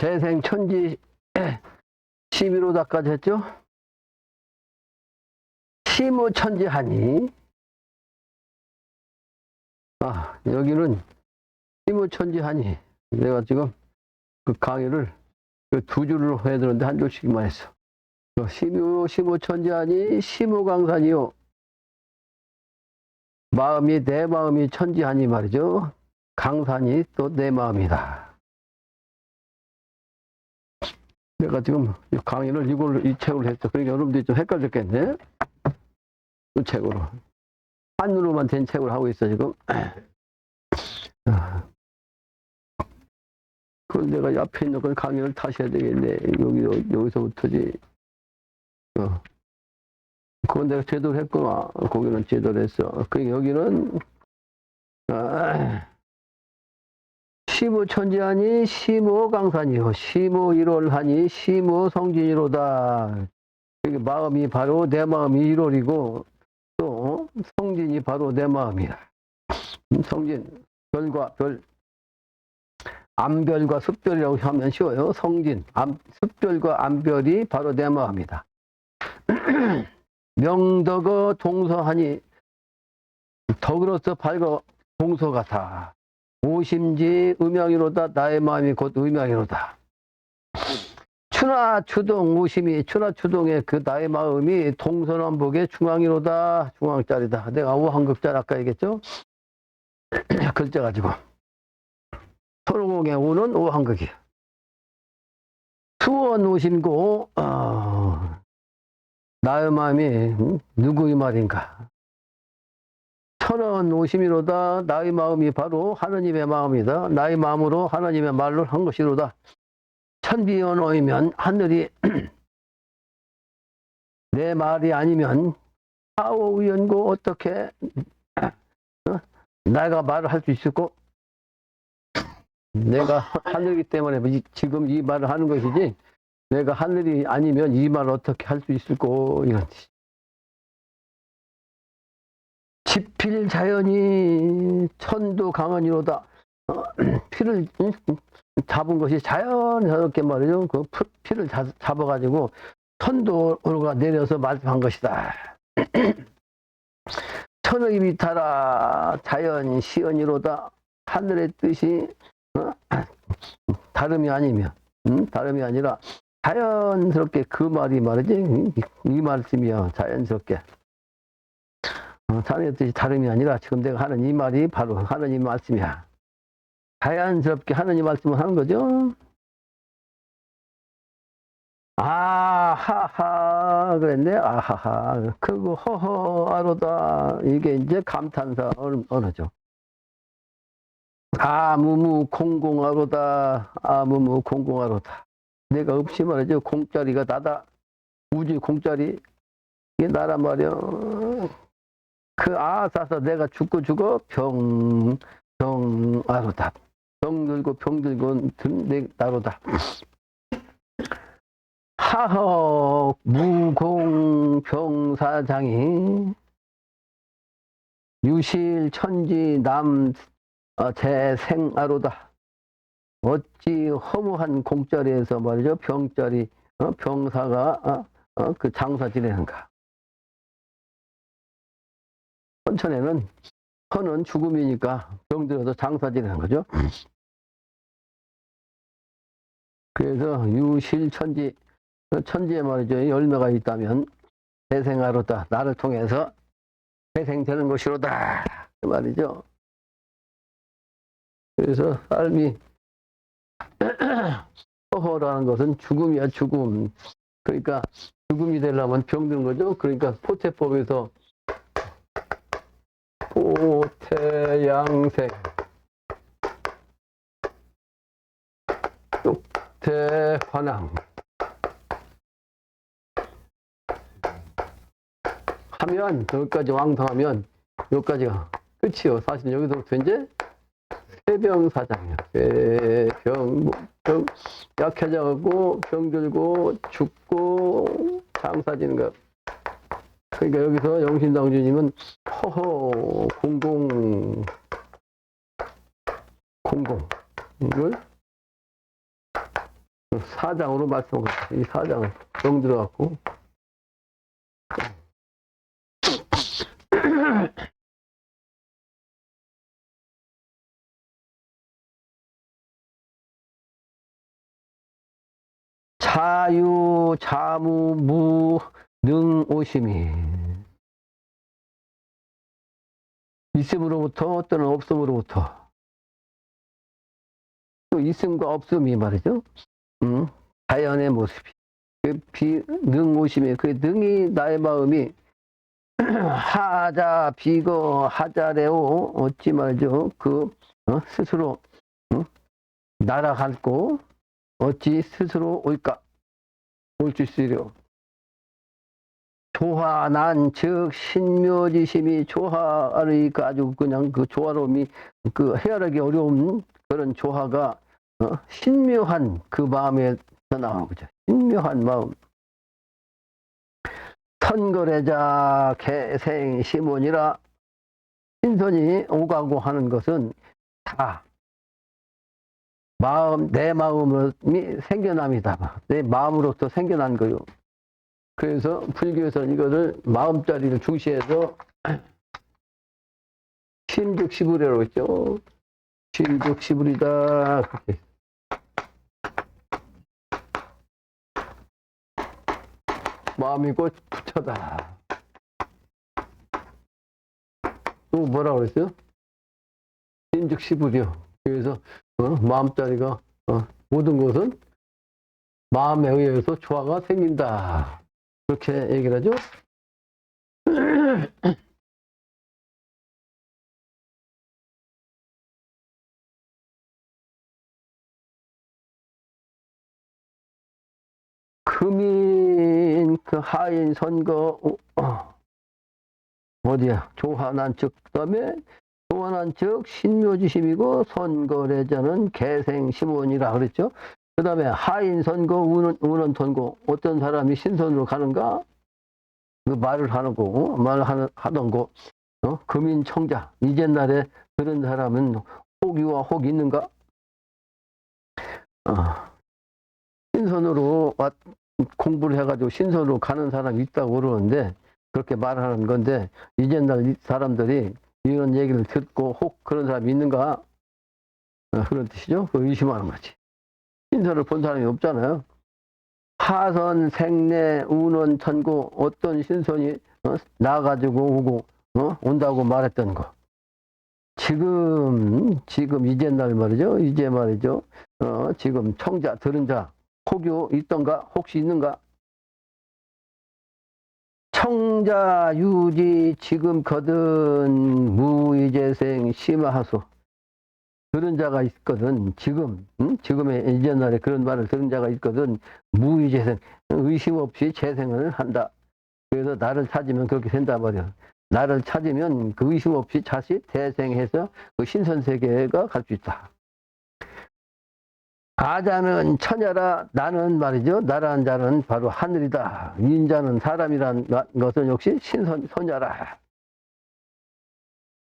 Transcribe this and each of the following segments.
재생천지 11호다까지 했죠? 심오천지하니. 여기는 심오천지하니. 내가 지금 그 강의를 두 줄로 해야 되는데 한 줄씩만 했어. 심오천지하니 심오강산이요. 마음이 내 마음이 천지하니 말이죠. 강산이 또 내 마음이다. 내가 지금 강의를 이 책으로 했어. 그러니까 여러분들이 좀 헷갈렸겠네. 이 책으로. 한으로만 된 책을 하고 있어, 지금. 그걸 내가 옆에 있는 걸 강의를 다시 해야 되겠네. 여기서부터지. 그건 내가 제대로 했구나. 거기는 제대로 했어. 여기는, 심오천지하니 심오강산이요. 심오일월하니 심오성진이로다. 여기 마음이 바로 내 마음이 1월이고, 또 성진이 바로 내 마음이야. 성진, 별과 별, 암별과 습별이라고 하면 쉬워요. 성진, 습별과 암별이 바로 내 마음이다. 명덕어 동서하니 덕으로서 밝어 동서같아. 오심지 음양이로다. 나의 마음이 곧 음양이로다. 추나추동 오심이 추나추동의 그 나의 마음이 동서남북의 중앙이로다. 중앙짜리다. 내가 오한극자를 아까 얘기했죠? 글자 가지고. 서로공의 오는 오한극이야. 수원 오심고 나의 마음이 누구의 말인가? 천원 오심이로다. 나의 마음이 바로 하느님의 마음이다. 나의 마음으로 하느님의 말로 한 것이로다. 천비언어이면 하늘이 내 말이 아니면 하오의연고 어떻게 내가 말을 할 수 있을까? 내가 하늘이기 때문에 지금 이 말을 하는 것이지 내가 하늘이 아니면 이 말을 어떻게 할 수 있을까? 이런 뜻이. 지필 자연이 천도 강원이로다. 피를 잡은 것이 자연스럽게 말이죠. 그 피를 잡아가지고 천도가 내려서 말씀한 것이다. 천의 비타라 자연 시연이로다. 하늘의 뜻이 다름이 아니면 다름이 아니라 자연스럽게 그 말이 말이지 이 말씀이야. 자연스럽게 자연의 뜻이 다름이 아니라 지금 내가 하는 이 말이 바로 하느님 말씀이야. 자연스럽게 하느님 말씀을 하는 거죠. 아하하 그랬네. 아하하 그거 허허아로다. 이게 이제 감탄사 언어죠. 아무무 공공하로다. 아무무 공공하로다. 내가 없이 말이죠. 공짜리가 나다. 우주 공짜리 이게 나란 말이야. 그 아사서 내가 죽고 병아로다. 병 들고 나로다. 하허 무공병사장이 유실천지 남 재생아로다. 어찌 허무한 공짜리에서 말이죠. 병짜리 병사가 그 장사 지내는가. 천천에는 허는 죽음이니까 병들어서 장사 지내는 거죠. 그래서 유실천지 천지에 말이죠. 열매가 있다면 재생하로다. 나를 통해서 재생되는 것이로다. 그 말이죠. 그래서 삶이 허허라는 것은 죽음이야. 죽음. 그러니까 죽음이 되려면 병드는 거죠. 그러니까 포태법에서 포태양생 tuk태환왕 하면 여기까지 왕성하면 여기까지가 끝이요. 사실 여기서부터 이제 폐병사장이야. 폐병 약해져가고 병들고 죽고 장사지는 거. 그러니까 여기서 영신당주님은 허허 공공 이걸 사장으로 말씀하고 이 사장을 정 들어갖고 자유 자무 무 능 오심이 있음으로부터 또는 없음으로부터 또 있음과 없음이 말이죠. 자연의 모습이 능 오심이 그 능이 나의 마음이 하자 비거 하자래오 어찌 말이죠. 스스로 날아갈고 어찌 스스로 올까 올 수 있으려 조화난 즉 신묘지심이 조화의 아주 그냥 그 조화로움이 헤아르기 어려운 그런 조화가 신묘한 그 마음에서 나오는 거죠. 신묘한 마음. 선거래자 개생 시몬이라 신선이 오가고 하는 것은 다 내 마음이 생겨남이다. 내 마음으로부터 생겨난 거요. 그래서 불교에서는 이거를 마음자리를 중시해서 심즉시불이라고 했죠. 심즉시불이다. 마음이 곧 부처다. 또 뭐라고 그랬어요? 심즉시불이요. 그래서 마음자리가 모든 것은 마음에 의해서 조화가 생긴다. 그렇게 얘기를 하죠. 금인 그 하인 선거 어디야 조화난 즉 그다음에 조화난 즉 신묘지심이고 선거래자는 개생시몬이라 그랬죠. 그 다음에 하인 선거 우는 선거 어떤 사람이 신선으로 가는가 그 말을 하는 거고 하던 거 금인 청자 이옛날에 그런 사람은 혹이와 혹이 있는가 신선으로 공부를 해가지고 신선으로 가는 사람이 있다고 그러는데 그렇게 말하는 건데 이제날 사람들이 이런 얘기를 듣고 혹 그런 사람이 있는가 그런 뜻이죠. 의심하는 거지. 신선을 본 사람이 없잖아요. 하선 생내 운원 천고 어떤 신선이 나가지고 오고 온다고 말했던 거. 지금 이제날 말이죠. 이제 말이죠. 지금 청자 들은 자 혹이 있던가 혹시 있는가? 청자 유지 지금 거든 무이재생 심화하소. 들은 자가 있거든 지금의 이전날에 그런 말을 들은 자가 있거든 무의재생 의심 없이 재생을 한다. 그래서 나를 찾으면 그렇게 된다 말이야. 나를 찾으면 그 의심 없이 다시 재생해서 그 신선세계가 갈 수 있다. 아자는 처녀라 나는 말이죠. 나라는 자는 바로 하늘이다. 인자는 사람이란 것은 역시 소녀라.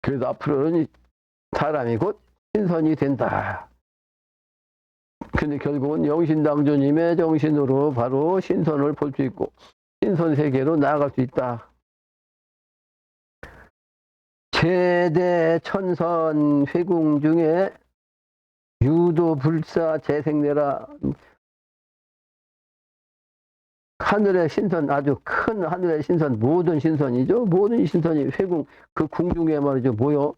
그래서 앞으로는 사람이 곧 신선이 된다. 근데 결국은 영신당조님의 정신으로 바로 신선을 볼 수 있고 신선세계로 나아갈 수 있다. 최대 천선 회궁 중에 유도불사 재생내라. 하늘의 신선 아주 큰 하늘의 신선 모든 신선이죠. 모든 신선이 회궁 그 궁중에 말이죠 모여.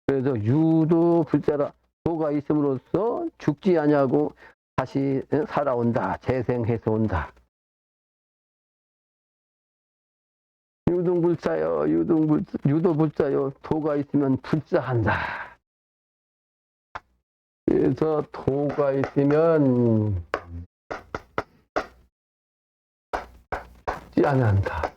그래서 유도불사라 도가 있음으로써 죽지 아니하고 다시 살아온다. 재생해서 온다. 유도불사요. 도가 있으면 불사한다. 그래서 도가 있으면 죽지 않는다.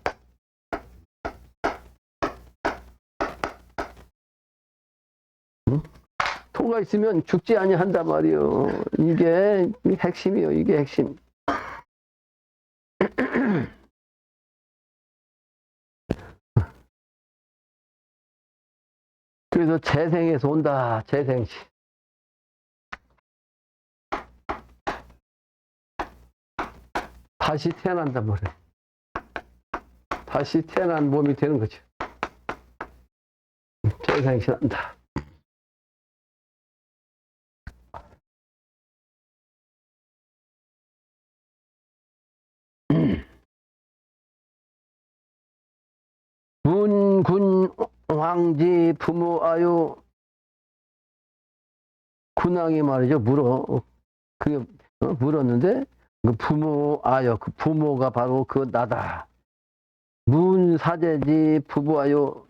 도가 있으면 죽지 아니한다 말이요. 이게 핵심이요. 이게 핵심. 그래서 재생해서 온다. 재생시. 다시 태어난단 말이에요. 다시 태어난 몸이 되는 거죠. 재생신한다. 문군 황지 부모아유 군왕이 말이죠. 그게 물었는데 그 부모아유 그 부모가 바로 그 나다. 문사제지 부부아유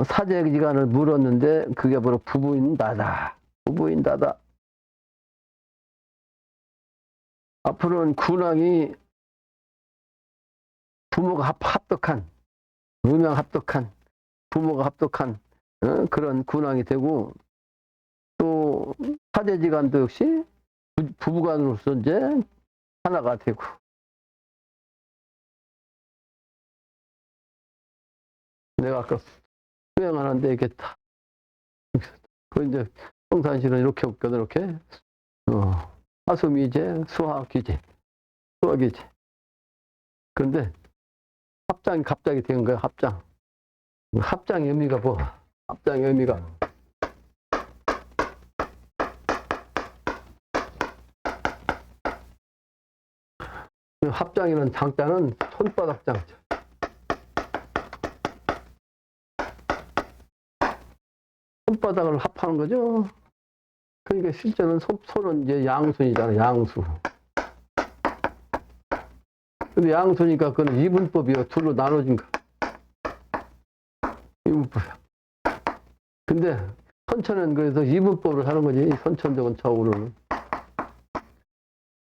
사제지간을 물었는데 그게 바로 부부인 나다. 부부인 나다. 앞으로는 군왕이 부모가 합덕한 음양합덕한 부모가 합덕한 그런 군왕이 되고 또 사제지간도 역시 부부간으로서 이제 하나가 되고 내가 아까 수행하는데 이게 다 그 이제 평상시는 이렇게 없거든 이렇게 하수미제 수화기제 수화기제 그런데 합장이 갑자기 된 거야 합장. 합장의 의미가 뭐? 합장의 의미가 합장이라는 장자는 손바닥 장자. 손바닥을 합하는 거죠. 그러니까 실제는 손은 이제 양순이잖아, 양수. 근데 양수니까 그건 이분법이요. 둘로 나눠진 거. 이분법이야. 근데 선천은 그래서 이분법을 하는 거지, 선천적인 척으로는.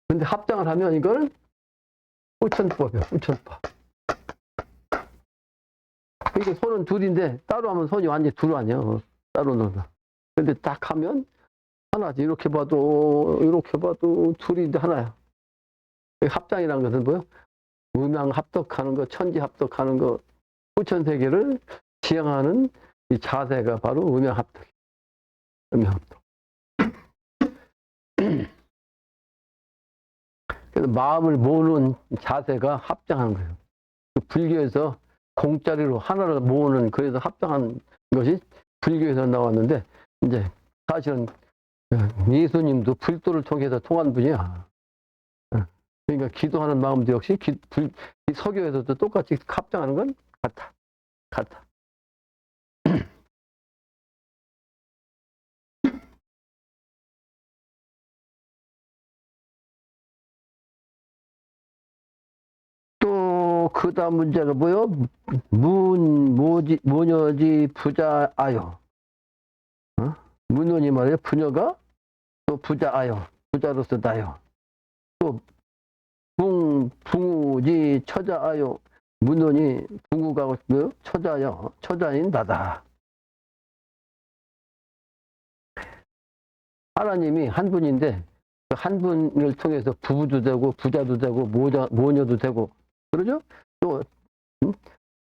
근데 합장을 하면 이거는 후천법이야, 후천법. 그러니까 손은 둘인데 따로 하면 손이 완전히 둘 아니야. 따로 넣어. 근데 딱 하면 하나지. 이렇게 봐도 둘인데 하나야. 합장이라는 것은 뭐야? 음양 합덕하는 거, 천지 합덕하는 거, 후천세계를 지향하는 이 자세가 바로 음양 합덕. 음양 합덕. 그래서 마음을 모으는 자세가 합장하는 거예요. 불교에서 공짜리로 하나를 모으는 그래서 합장한 것이 불교에서 나왔는데 이제 사실은 예수님도 불도를 통해서 통한 분이야. 그러니까 기도하는 마음도 역시 서교에서도 똑같이 합장하는 건 같아. 또 그다음 문제가 뭐요? 모녀지 부자아요. 문혼이 말이에요. 부녀가 또 부자아요. 부자로서 나요. 또 붕우지 처자아요. 문혼이 붕우가 처자요. 처자인 나다. 하나님이 한 분인데 한 분을 통해서 부부도 되고 부자도 되고 모녀도 되고 그러죠? 또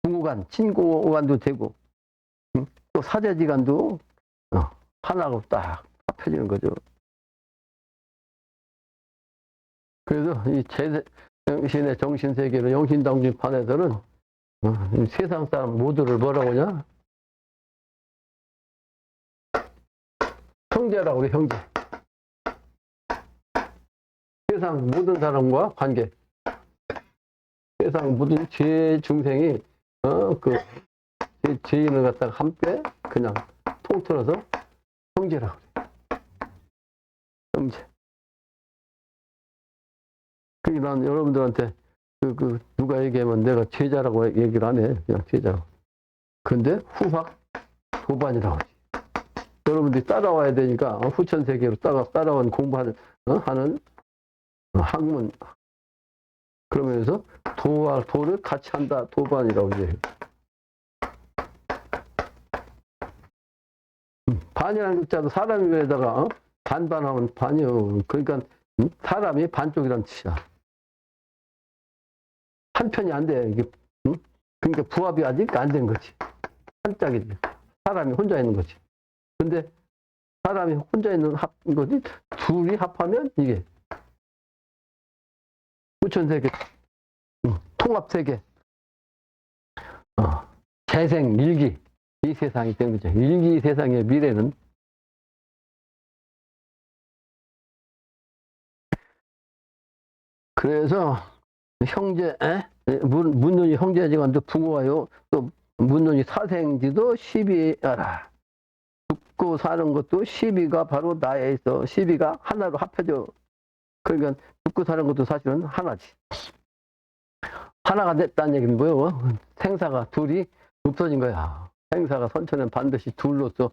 부부간, 친구간도 되고 또 사제지간도 하나가 딱 합해지는 거죠. 그래서 이 제신의 정신세계로 영신당준판에서는 세상 사람 모두를 뭐라고 하냐? 형제라고 그래, 형제. 세상 모든 사람과 관계. 세상 모든 죄 중생이 그 죄인을 갖다가 함께 그냥 통틀어서 형제라고 그래. 형제. 그게 난 여러분들한테 누가 얘기하면 내가 제자라고 얘기를 안 해. 그냥 제자라고. 근데 후학 도반이라고 하지. 여러분들이 따라와야 되니까 후천세계로 따라온 공부하는 하는 학문 그러면서 도와 도를 같이 한다 도반이라고 이제 반이라는 글자도 사람이 위에다가 반반하면 반이요. 그러니까 사람이 반쪽이라는 뜻이야. 한 편이 안 돼. 이게 그러니까 부합이 아직 안 된 거지. 한 짝이지. 사람이 혼자 있는 거지. 근데 사람이 혼자 있는 거지 둘이 합하면 이게 후천세계, 통합세계, 재생, 일기, 이 세상이 된 거죠. 일기 세상의 미래는 그래서 형제, 문눈이 형제지간도 부모와요. 또 문눈이 사생지도 시비하라. 죽고 사는 것도 시비가 바로 나에 있어. 시비가 하나로 합해져. 그러니까 죽고 사는 것도 사실은 하나지. 하나가 됐다는 얘기는 뭐예요? 생사가 둘이 없어진 거야. 생사가 선천은 반드시 둘로서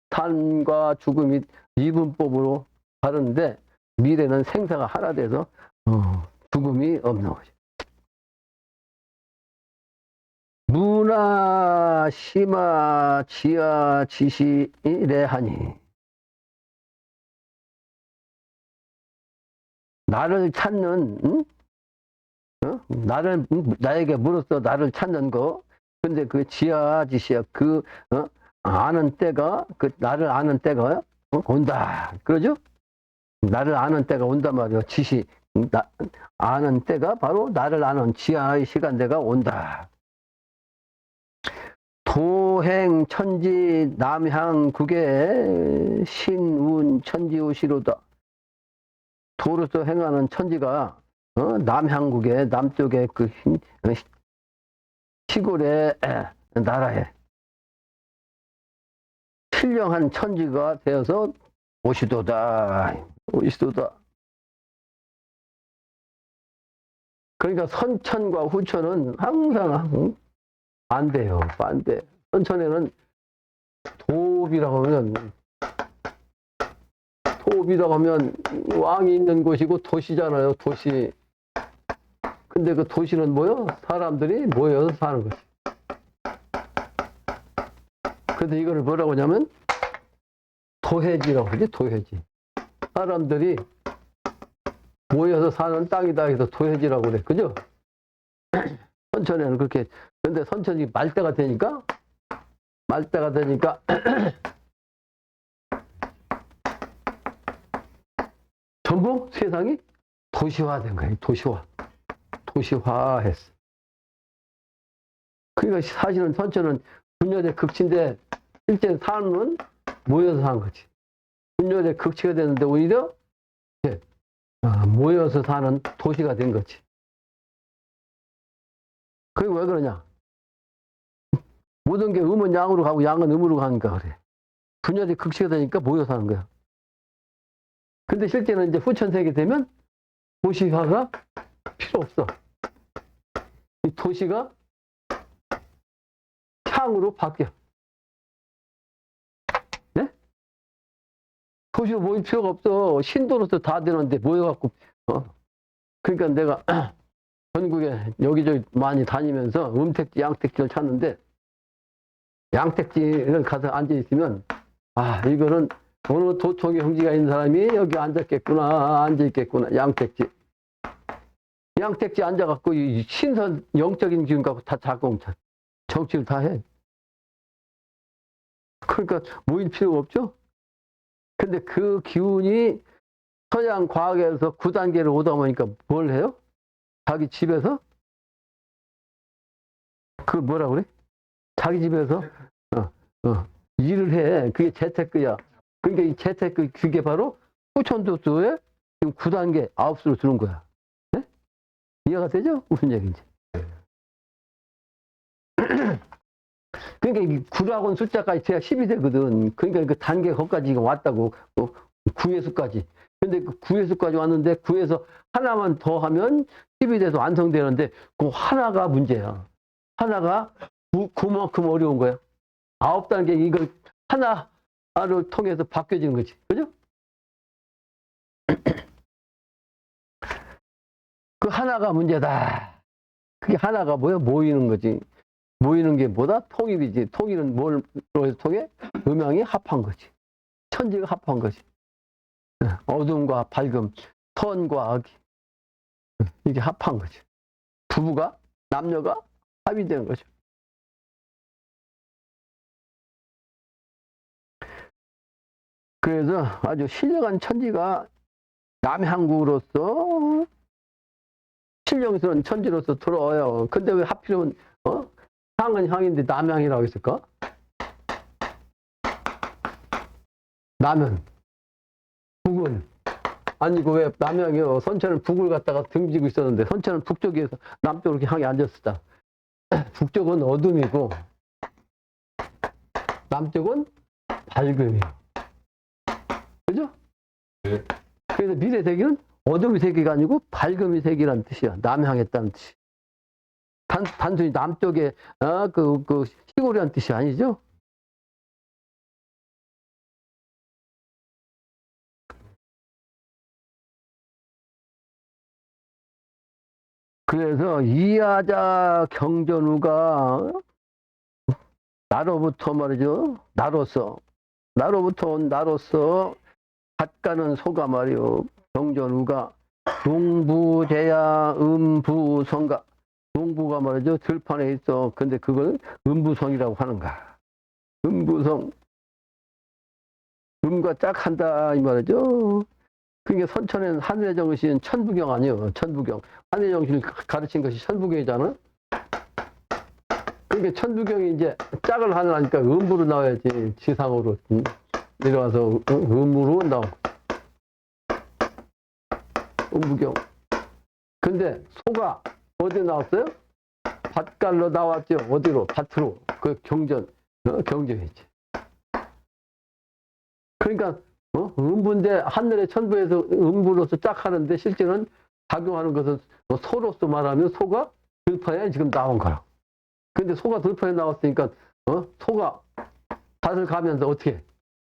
삶과 죽음이 이분법으로 다른데 미래는 생사가 하나 돼서 죽음이 없는 거죠. 무나 시마 지하 지시 레하니 나를 찾는 나에게 물어서 나를 찾는 거. 근데 그 지하 지시야 아는 때가 나를 아는 때가 온다. 그러죠? 나를 아는 때가 온단 말이에요. 지시 아는 때가 바로 나를 아는 지하의 시간대가 온다. 도행 천지 남향국의 신운 천지우시로다. 도로서 행하는 천지가 남향국의 남쪽의 그 시골의 나라에 신령한 천지가 되어서 오시도다. 그러니까 선천과 후천은 항상 안 돼요. 반대. 선천에는 도읍이라고 하면 왕이 있는 곳이고 도시잖아요. 도시. 근데 그 도시는 뭐요? 사람들이 모여서 사는 거지. 근데 이거를 뭐라고 하냐면 도해지라고 하지. 도해지. 사람들이 모여서 사는 땅이다 해서 도해지라고 그래. 그죠? 선천에는 그렇게. 근데 선천이 말대가 되니까 전부 세상이 도시화된 거예요. 도시화했어. 그러니까 사실은 선천은 분열의 극치인데 실제 삶은 모여서 사는 거지. 분열의 극치가 되는데 오히려 모여서 사는 도시가 된 거지. 그게 왜 그러냐? 모든 게 음은 양으로 가고 양은 음으로 가니까 그래. 분열이 극치가 되니까 모여 사는 거야. 근데 실제는 이제 후천세계 되면 도시화가 필요 없어. 이 도시가 향으로 바뀌어. 네? 도시로 모일 필요가 없어. 신도로서 다 되는데 모여갖고. 그러니까 내가 전국에 여기저기 많이 다니면서 음택지, 양택지를 찾는데 양택지를 가서 앉아있으면 이거는 어느 도통의 형제가 있는 사람이 여기 앉아있겠구나. 양택지 앉아갖고 이 신선 영적인 기운 갖고 다 작용, 정치를 다 해. 그러니까 모일 필요가 없죠? 근데 그 기운이 서양 과학에서 9단계를 오다 보니까 뭘 해요? 자기 집에서? 그걸 뭐라 그래? 자기 집에서 일을 해. 그게 재테크야. 그러니까 이 재테크, 그게 바로 후천도수의 지금 9단계, 9수로 들은 거야. 네? 이해가 되죠? 무슨 얘기인지. 그러니까 이 9라고는 숫자까지 제가 10이 되거든. 그러니까 그 단계 거기까지 왔다고. 9회수까지. 근데 그 9회수까지 왔는데 9에서 하나만 더 하면 10이 돼서 완성되는데 그 하나가 문제야. 하나가 그만큼 어려운 거야. 9단계 이걸 하나를 통해서 바뀌어지는 거지. 그죠? 그 하나가 문제다. 그게 하나가 뭐야? 모이는 거지. 모이는 게 뭐다? 통일이지. 통일은 뭘 통해? 음양이 합한 거지. 천지가 합한 거지. 어둠과 밝음, 선과 악이. 이게 합한 거지. 부부가, 남녀가 합의된 거죠. 그래서 아주 신령한 천지가 남향국으로서 신령스러운 천지로서 들어와요. 근데 왜 하필이면 향은 향인데 남향이라고 했을까? 남은 북은 아니고 왜 남향이요? 선천은 북을 갖다가 등지고 있었는데 선천은 북쪽에서 남쪽으로 이렇게 향이 앉았었다. 북쪽은 어둠이고 남쪽은 밝음이요. 그죠? 네. 그래서 미래 세계는 어둠의 세계가 아니고 밝음의 세계라는 뜻이야. 남향했다는 뜻이. 단순히 남쪽에 그 시골이라는 뜻이 아니죠. 그래서 이하자 경전우가 나로부터 말이죠. 나로부터 온 나로서 갓가는 소가 말이요. 경전우가 동부제야 음부성가. 동부가 말이죠. 들판에 있어. 근데 그걸 음부성이라고 하는가. 음부성. 음과 짝한다 이 말이죠. 그러니까 선천에는 하늘의 정신 천부경 아니에요. 천부경. 하늘의 정신을 가르친 것이 천부경이잖아. 그러니까 천부경이 이제 짝을 하느라니까 음부로 나와야지. 지상으로 내려와서 음으로 나오고. 음부경. 근데 소가 어디 나왔어요? 밭갈로 나왔죠. 어디로? 밭으로. 그 경전. 경전이지. 그러니까 음부인데 하늘의 천부에서 음부로서 짝 하는데 실제는 작용하는 것은 소로서 말하면 소가 들판에 지금 나온 거라. 근데 소가 들판에 나왔으니까 소가 밭을 가면서 어떻게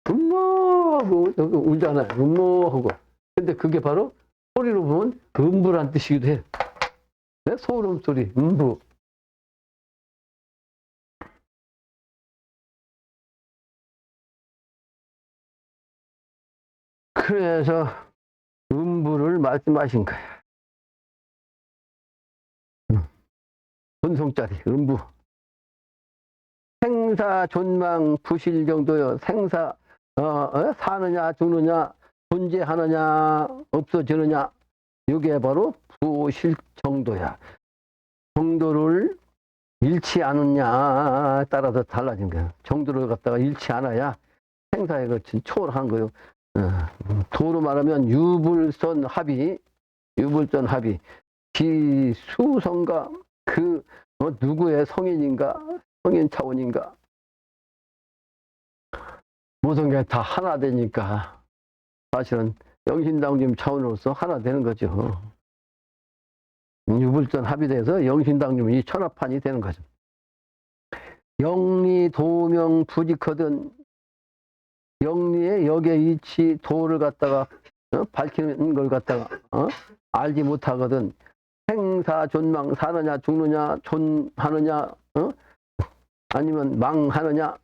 음모하고 울잖아요. 음모하고. 근데 그게 바로 소리로 보면 음부란 뜻이기도 해. 네? 소름 소리 음부. 그래서 음부를 말씀하신 거야. 본송짜리 음부. 생사 존망 부실 정도요. 생사 사느냐 죽느냐 존재하느냐 없어지느냐 이게 바로 부실 정도야. 정도를 잃지 않느냐 따라서 달라진 거야. 정도를 갖다가 잃지 않아야 생사에 거친 초월한 거요. 도로 말하면 유불선 합의 기수성가 그 누구의 성인인가 성인 차원인가 모든 게 다 하나 되니까 사실은 영신당님 차원으로서 하나 되는 거죠. 유불선 합의돼서 영신당님이 천하판이 되는 거죠. 영리 도명 부직하든 영리의 역의 이치 도를 갖다가 밝히는 걸 갖다가 알지 못하거든 생사 존망 사느냐 죽느냐 존하느냐 아니면 망하느냐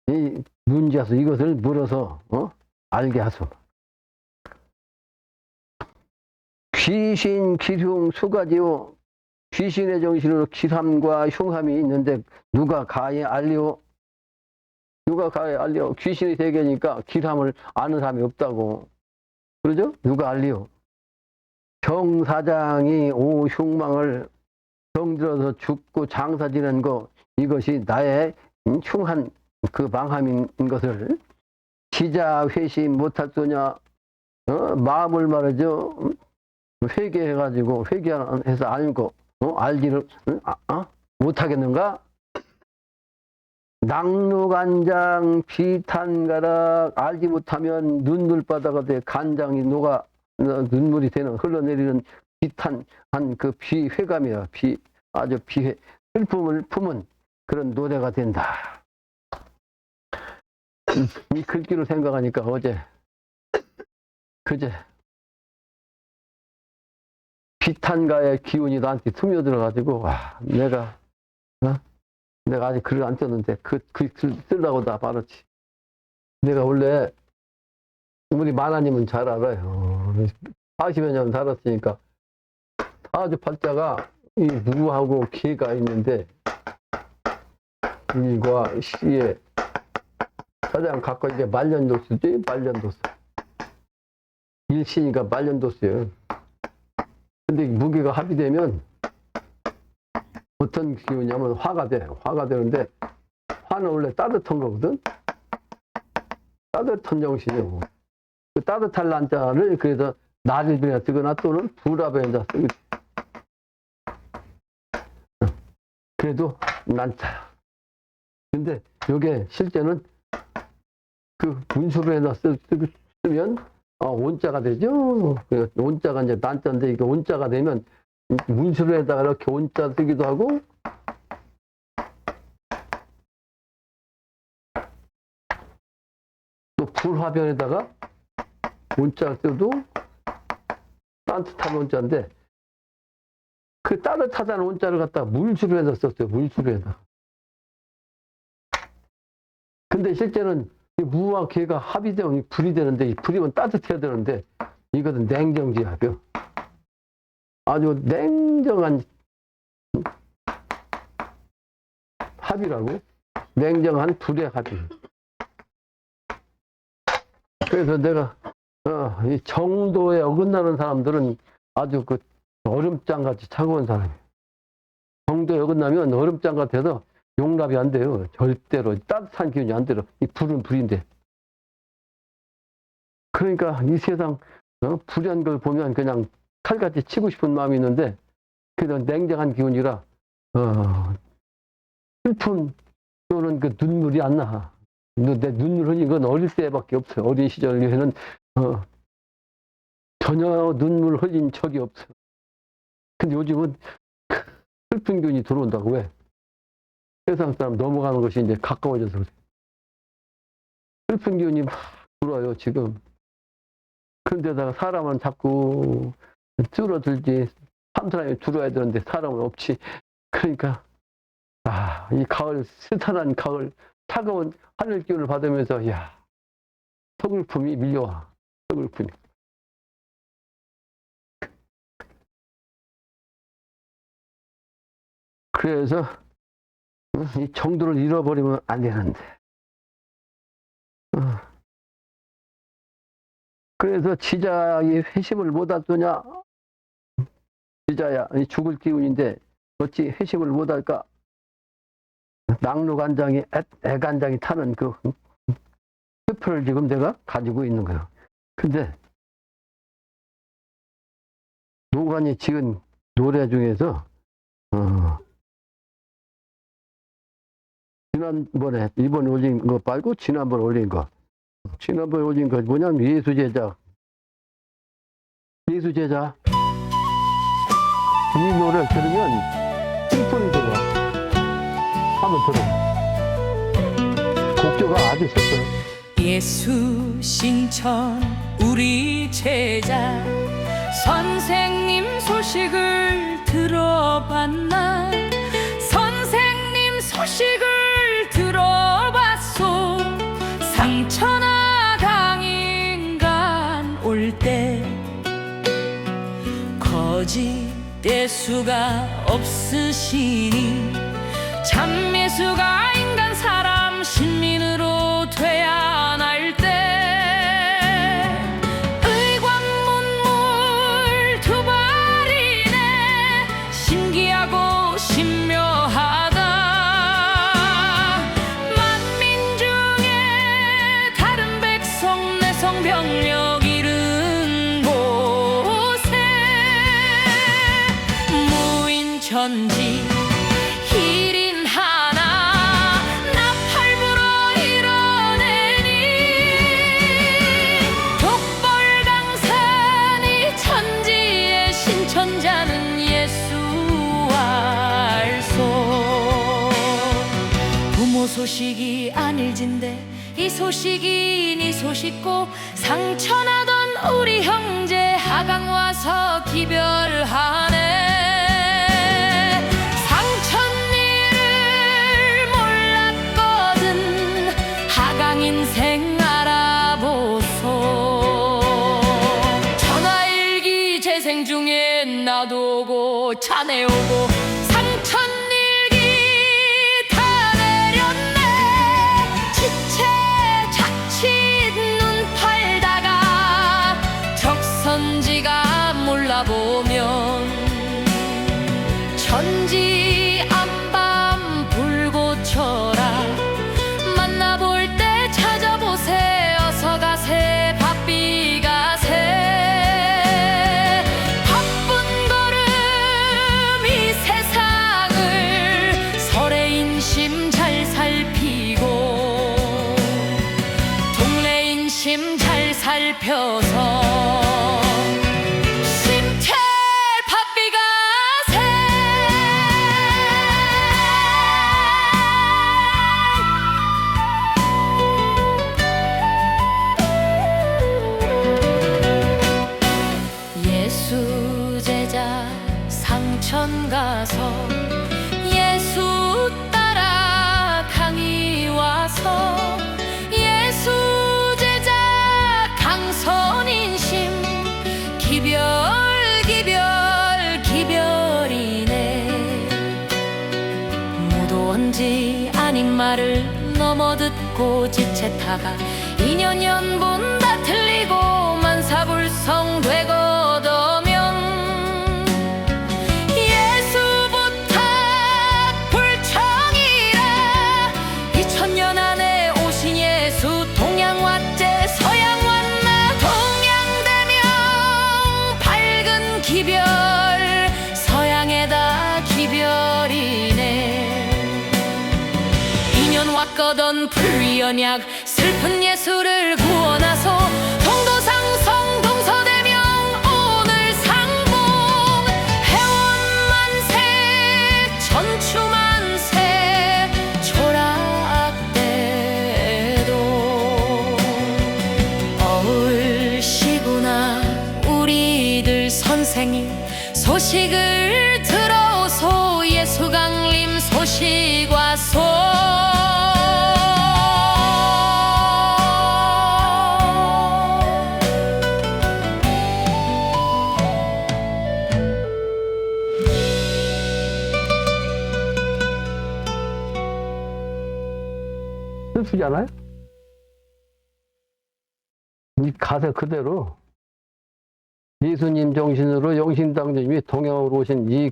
이 문제에서 이것을 물어서 알게 하소. 귀신 기흉 수가지요. 귀신의 정신으로 기삼과 흉함이 있는데 누가 가히 알리오. 누가 가히 알리오. 귀신의 세계니까 기삼을 아는 사람이 없다고. 그러죠? 누가 알리오. 정사장이 오 흉망을 정들어서 죽고 장사 지는 거 이것이 나의 흉한 그 망함인 것을 지자 회시 못할 소냐 마음을 말이죠. 회개해가지고 회개해서 알고 알지를 못하겠는가? 낙루간장 비탄가락 알지 못하면 눈물바다가 돼 간장이 녹아 눈물이 되는 흘러내리는 비탄한 그 비회감이야. 아주 비회 슬픔을 품은 그런 노래가 된다. 이 글귀를 생각하니까 그제 비탄가의 기운이 나한테 스며들어가지고 와 내가 아직 글을 안 썼는데 글 쓰려고 다 말았지. 내가 원래 우리 만화님은 잘 알아요. 40여 년 살았으니까 아주 팔자가 이 무하고 기가 있는데 일과 시에 가장 가까이 이제 말년도수지 말년도수. 일시니까 말년도수예요. 근데 무게가 합의되면 어떤 기운이냐면 화가 돼. 화가 되는데 화는 원래 따뜻한 거거든. 따뜻한 정신이고 그 따뜻한 난자를 그래서 나리변에 쓰거나 또는 불화변에다 쓰거든. 그래도 난자야. 근데 이게 실제는 그 문수변에다 쓰면 온자가 되죠. 그 온자가 이제 난자인데 이게 온자가 되면 문수변에다가 이렇게 온자 쓰기도 하고 또 불화변에다가 온자 써도 따뜻한 온자인데 그 따뜻하다는 온자를 갖다가 물수로에다 썼어요. 물수로에다. 근데 실제는 무와 개가 합의되면 불이 되는데 이 불이면 따뜻해야 되는데 이것은 냉정지압이요. 아주 냉정한 합의라고. 냉정한 불의 합의. 그래서 내가 이 정도에 어긋나는 사람들은 아주 그 얼음장같이 차가운 사람이에요. 정도에 어긋나면 얼음장 같아서 용납이 안 돼요. 절대로 따뜻한 기운이 안 들어. 이 불은 불인데. 그러니까 이 세상 불의한 걸 보면 그냥 칼같이 치고 싶은 마음이 있는데 그런 냉정한 기운이라 슬픔 또는 그 눈물이 안 나. 내 눈물 흘린 건 어릴 때밖에 없어요. 어린 시절에는 전혀 눈물 흘린 적이 없어요. 근데 요즘은 슬픈 기운이 들어온다고. 왜? 세상 사람 넘어가는 것이 이제 가까워져서 그래. 슬픈 기운이 막 들어와요, 지금. 그런데다가 사람은 자꾸 줄어들지. 한 사람이 들어와야 되는데 사람은 없지. 그러니까, 이 가을, 스탄한 가을, 차가운 하늘 기운을 받으면서, 서글픔이 밀려와. 서글픔이. 그래서, 이 정도를 잃어버리면 안 되는데. 그래서 지자의 회심을 못 하더냐? 지자야, 죽을 기운인데 어찌 회심을 못 할까? 낙루간장이, 애간장이 타는 그 표를 지금 내가 가지고 있는 거예요. 근데 노관이 지은 노래 중에서 지난번에 이번에 올린 거 말고 지난번에 올린 거 뭐냐면 예수제자 이 노래를 들으면 슬픔이 들어와. 한번 들어. 곡조가 아주 슬퍼요. 예수 신천 우리 제자 선생님 소식을 들어봤나. 선생님 소식을 들어봤소. 상처나 강인간 올 때 거짓될 수가 없으시니 참 예수가 인간 사람 신민으로 되어날 때 의관문물 두 발이네 신기하고 신묘하다. 만민 중에 다른 백성 내성 병력 이른 곳에 무인천지 일인 하나 나팔불어 이뤄내니 독벌강산이 천지의 신천자는 예수 알소. 부모 소식이 아닐진데 이 소식이 네 소식고 상처나던 우리 형제 하강 와서 기별하네. 인생 알아보소. 전화일기 재생 중에 나도 오고 자네 오고 상천일기 다 내렸네. 지체 자칫 눈 팔다가 적선지가 몰라보면 중심 잘 살펴서 심tel 팥비가세 예수 제자 상천 가서 예수 따라 강이 와서 예수 제자 강선인심 기별 기별이네 무도원지 아닌 말을 넘어듣고 지체타가 인연연분 다 틀리고 만사불성 되거더면 예수 부탁 불청이라 2000년 안에 오신 예수 동양 왔제 서양 왔나 동양대명 밝은 기별 서양에다 기별이네 인연 왔거든 불위언약 슬픈 예수를 구원하소 동도상성 동서대명 오늘 상봉 해원만세 천추만세 초락대도 어울시구나 우리들 선생님 소식을 들어오소 예수 강림 소식 와소 슬프잖아요? 이 가사 그대로 예수님 정신으로 영신당주님이 동양으로 오신 이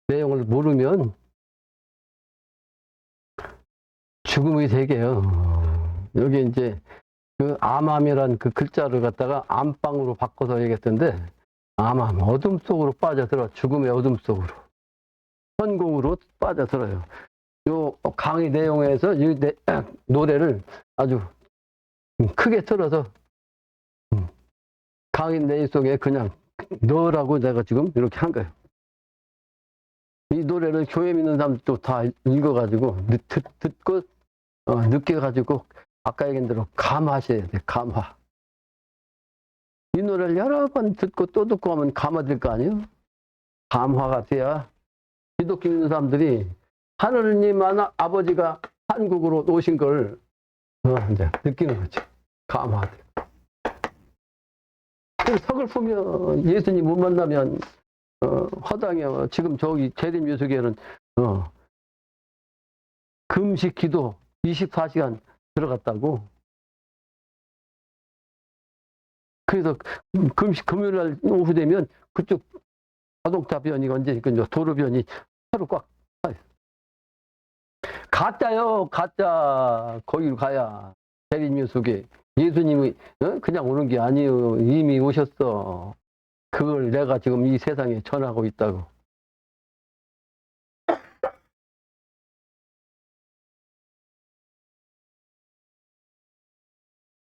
내용을 모르면 죽음의 세계예요. 여기 이제 그 암암이란 그 글자를 갖다가 암방으로 바꿔서 얘기했던데 암암, 어둠 속으로 빠져들어 죽음의 어둠 속으로 천공으로 빠져들어요. 요 강의 내용에서 이 노래를 아주 크게 틀어서 강의 내용 속에 그냥 넣으라고 내가 지금 이렇게 한 거예요. 이 노래를 교회 믿는 사람들도 다 읽어가지고 듣고 느껴가지고 아까 얘기한 대로 감화하셔야 돼. 감화. 이 노래를 여러 번 듣고 또 듣고 하면 감화될 거 아니에요? 감화가 돼야 기독교 믿는 사람들이 하느님 아버지가 한국으로 오신 걸 이제 느끼는 거죠. 감화돼. 서글프면 예수님 못 만나면 허당에 지금 저기 재림유수교회는 금식 기도 24시간 들어갔다고. 그래서 금식 금요일날 오후 되면 그쪽 자동차 변이 언제 도로 변이 차로 꽉 차요. 가짜요, 가짜. 거기로 가야 재림유수교회. 예수님이 그냥 오는 게 아니에요. 이미 오셨어. 그걸 내가 지금 이 세상에 전하고 있다고.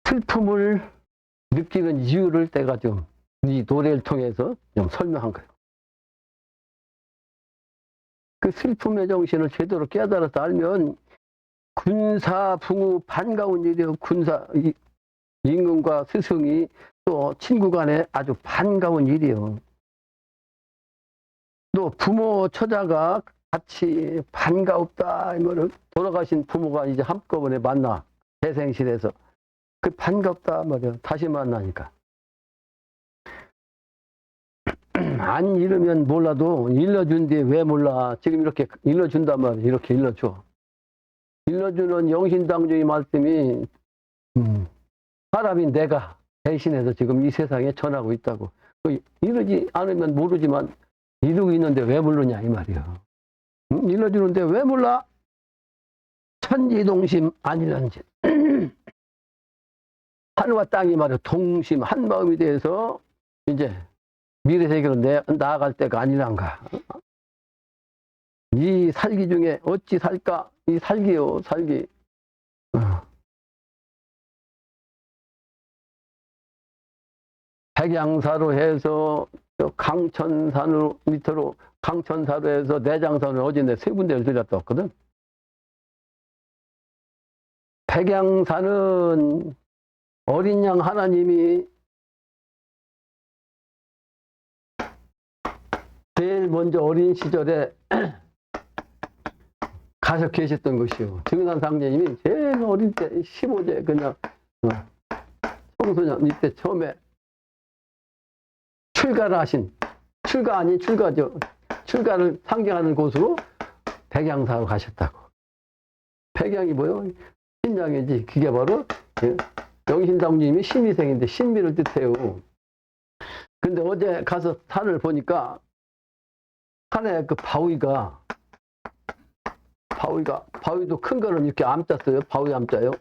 슬픔을 느끼는 이유를 내가 좀 이 노래를 통해서 좀 설명한 거예요. 그 슬픔의 정신을 제대로 깨달아서 알면 군사 붕우 반가운 일이에요. 군사 임금과 스승이 또 친구 간에 아주 반가운 일이에요. 또 부모 처자가 같이 반가웠다. 이거를 돌아가신 부모가 이제 한꺼번에 만나 대생실에서 그 반갑다 말이야. 다시 만나니까. 안 잃으면 몰라도 일러준 뒤에 왜 몰라. 지금 이렇게 일러준단 말이야. 이렇게 일러줘. 일러주는 영신당주의 말씀이 사람인 내가 대신해서 지금 이 세상에 전하고 있다고. 이러지 않으면 모르지만 이러고 있는데 왜 모르냐 이 말이야. 일러주는데 왜 몰라? 천지동심 아니란지. 하늘과 땅이 말이야 동심 한 마음이 돼서 이제 미래 세계로 나아갈 때가 아니란가. 이 살기 중에 어찌 살까? 이 살기요, 살기. 백양사로 해서 저 강천산으로 밑으로 강천사로 해서 내장산으로 어제 세 군데를 들렸다 왔거든. 백양산은 어린 양 하나님이 제일 먼저 어린 시절에 가서 계셨던 것이요. 증산 상제님이 제일 어릴 때 15세 그냥 청소년 이때 처음에 출가를 하신, 출가 아닌 출가죠. 출가를 상징하는 곳으로 백양사로 가셨다고. 백양이 뭐요? 신장이지. 그게 바로 영신당님이 신미생인데 신미를 뜻해요. 근데 어제 가서 산을 보니까 산에 그 바위도 큰 거는 이렇게 암자 써요. 바위 암자요.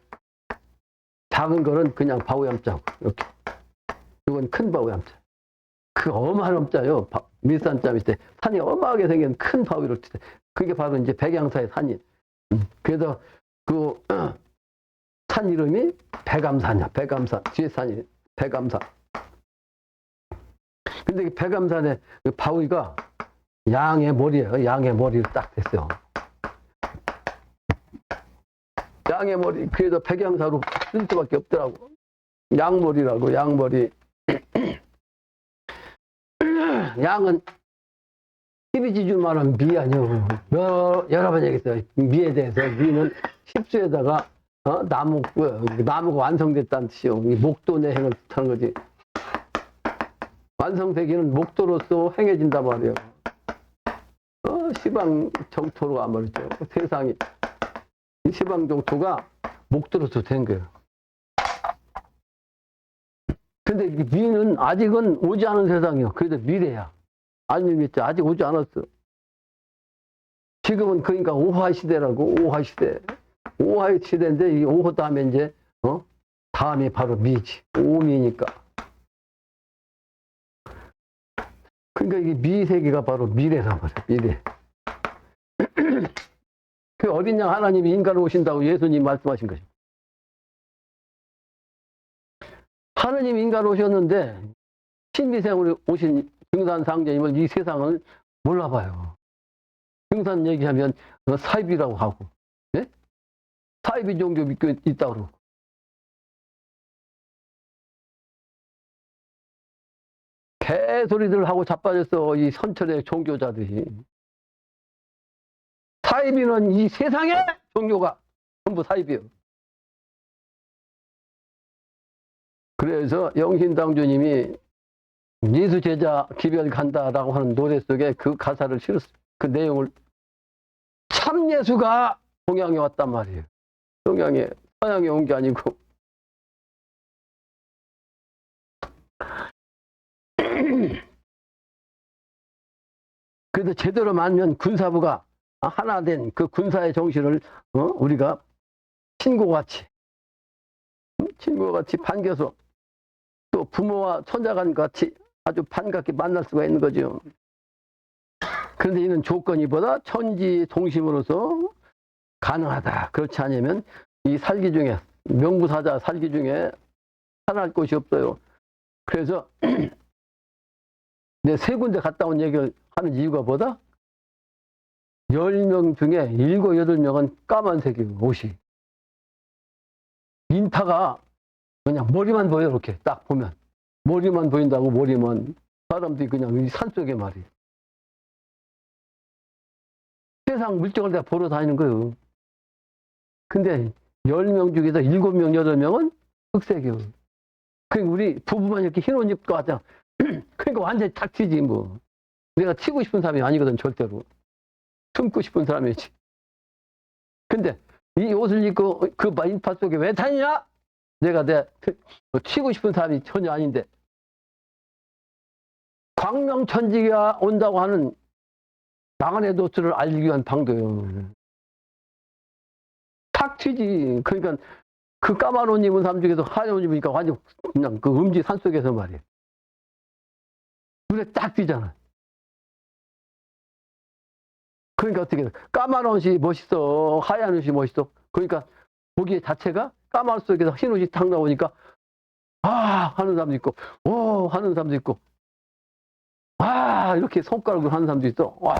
작은 거는 그냥 바위 암자고 이렇게. 이건 큰 바위 암자. 그 어마한 암자요. 밀산자 밑에 산이 어마하게 생긴 큰 바위를 뜻해. 그게 바로 이제 백양사의 산이. 그래서 그 산 이름이 백암산이야. 백암산. 뒤에 산이 백암산. 근데 그 백암산의 그 바위가 양의 머리예요. 양의 머리를 딱 됐어요. 양의 머리. 그래서 백양사로 쓸 수밖에 없더라고. 양머리라고. 양머리. 양은 12지주 말하면 미 아니요. 여러 번 얘기했어요. 미에 대해서. 미는 십수에다가 나무가 완성됐다는 뜻이요. 목도내 행을 뜻하는 거지. 완성되기는 목도로서 행해진단 말이에요. 시방 정토로 안 말이죠. 세상이. 이 시방 정토가 목도로서 된 거예요. 근데 미는 아직은 오지 않은 세상이요. 그래도 미래야. 아니, 믿죠. 아직 오지 않았어. 지금은 그러니까 오화 시대라고, 오화 시대. 오화 시대인데, 이 오호 다음에 이제, 다음이 바로 미지. 오미니까. 그러니까 이게 미세계가 바로 미래란 말이야, 미래. 그 어린 양 하나님이 인간으로 오신다고 예수님 말씀하신 거죠. 하느님이 인간으로 오셨는데, 신미생으로 오신 증산상제님은 이 세상을 몰라봐요. 증산 얘기하면 사이비라고 하고, 네? 사이비 종교 믿고 있다고 그러고. 개소리들 하고 자빠졌어, 이 선천의 종교자들이. 사이비는 이 세상의 종교가 전부 사이비예요. 그래서 영신당주님이 예수 제자 기별 간다라고 하는 노래 속에 그 가사를 실었어요. 그 내용을 참 예수가 동양에 왔단 말이에요. 동양에, 서양에 온 게 아니고. 그래도 제대로 만면 군사부가 하나 된 그 군사의 정신을 우리가 친구같이 반겨서 또 부모와 손자간 같이 아주 반갑게 만날 수가 있는 거죠. 그런데 이는 조건이 보다 천지 동심으로서 가능하다. 그렇지 않으면 이 살기 중에, 명부사자 살기 중에 살아날 곳이 없어요. 그래서 내 세 군데 갔다 온 얘기를 하는 이유가 뭐다? 10명 중에 7, 8명은 까만색이에요, 옷이. 인파가 그냥 머리만 보여, 이렇게 딱 보면. 머리만 보인다고, 머리만. 사람들이 그냥 이 산속에 말이에요. 세상 물정을 다 보러 다니는 거예요. 근데 10명 중에서 7명, 8명은 흑색이에요. 그러니까 우리 부부만 이렇게 흰 옷 입고 하자. 그러니까 완전히 닥치지, 뭐. 내가 튀고 싶은 사람이 아니거든, 절대로. 숨고 싶은 사람이지. 근데 이 옷을 입고 그 인파 속에 왜 다니냐? 내가 튀고 싶은 사람이 전혀 아닌데. 광명천지가 온다고 하는 나간의 도수를 알기 위한 방도요. 탁 튀지. 그러니까 그 까만 옷 입은 사람 중에서 하얀 옷 입으니까 완전 그냥 그 음지 산속에서 말이에요. 눈에 딱 띄잖아. 그러니까 어떻게 돼? 까만 옷이 멋있어, 하얀 옷이 멋있어. 그러니까 보기 자체가 까만 옷 속에서 흰 옷이 탁 나오니까 아 하는 사람도 있고, 오 하는 사람도 있고, 아 이렇게 손가락으로 하는 사람도 있어. 와